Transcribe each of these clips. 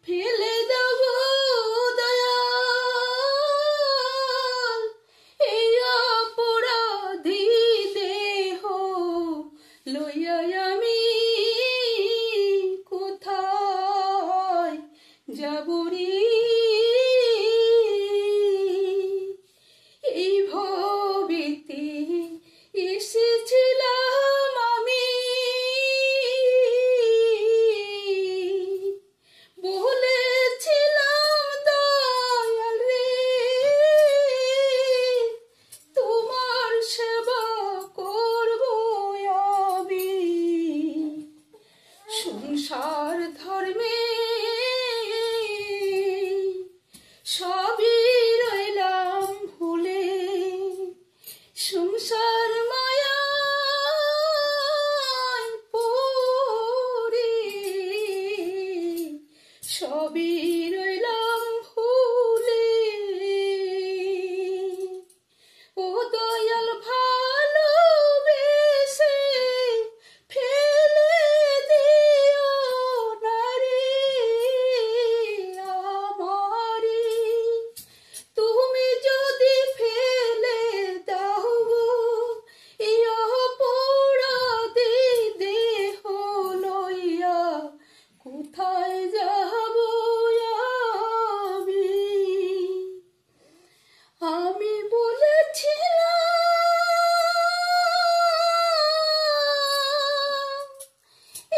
ফেলে দেব দয়াল এই অপরাধী দেহ লইয়া আমি কোথায় যাব রে। এই ভবেতে এসেছিলাম আমি বলেছিলাম দয়াল রে তোমার সেবা করব আমি। সংসার ধর্মে সবই রইলাম ভুলে, সংসার মায়ায় পড়ে সবই রইলাম ভুলে। ও দয়াল ভালোবেসে ফেলে দিও না রে আমারে। তুমি যদি ফেলে দাও গো এই অপরাধী দেহ লইয়া কোথায় যাব আমি বলেছিলাম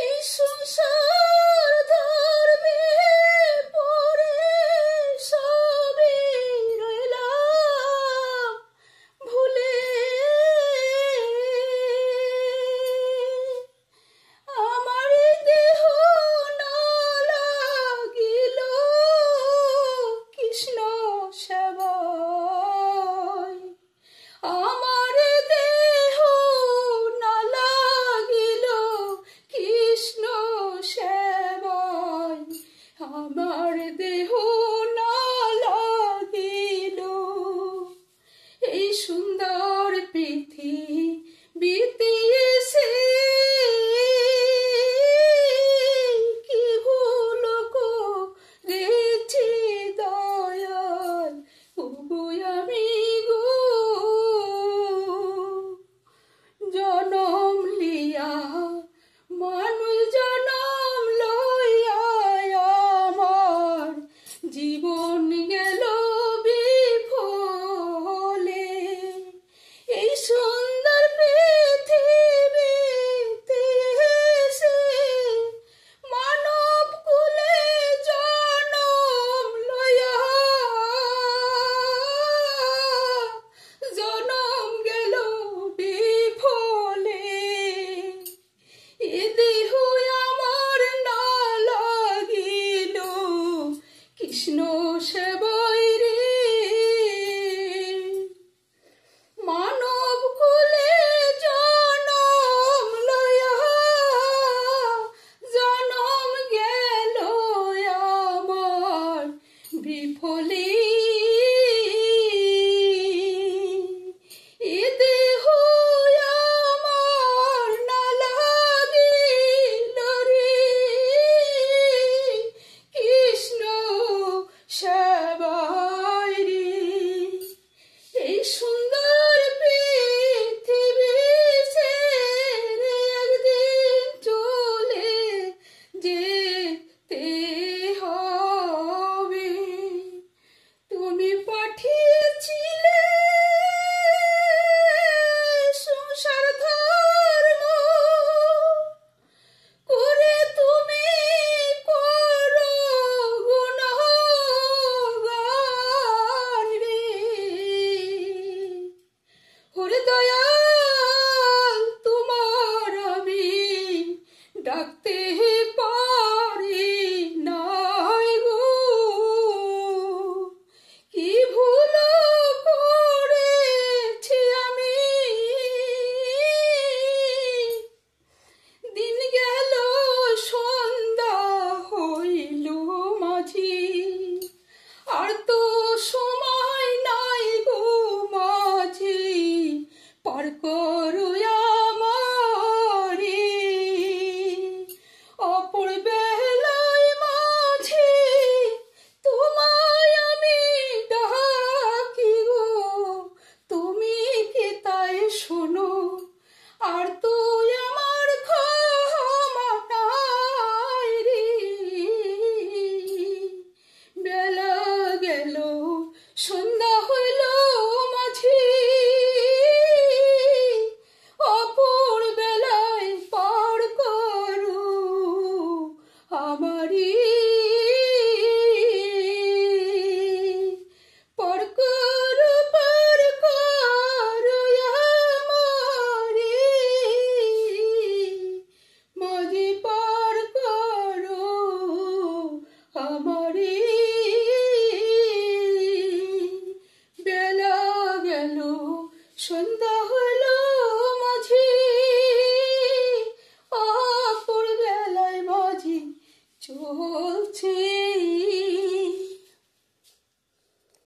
এই সংসার ধর্মে পড়ে সবই রইলাম ভুলে। আমার দেহ না লাগিল কৃষ্ণ সেবায়, আমার দেহ না লাগিল কৃষ্ণ সেবায়, আমার দেহ না লাগিল এই সুন্দর পৃথিবীতে এসে। কি ভুল করেছি দয়াল ওগো আমি গো, জনম লিয়া মানুষ জনম লইয়া আমার জীবন গেল বিফলে। এই সুন্দর পৃথিবীতে এসে মানব কুলে জনম লইয়া জনম গেল বিফলে। এ দেহ আমার না লাগিল কৃষ্ণ সেবায় রে। মানব কুলে জনম লইয়া জনম গেল আমার বিফলে। এ দেহ আমার না লাগিল রে কৃষ্ণ করি বেলা গেল সন্ধ্যা হলো মাঝি অপুর বেলায় বাজি চোর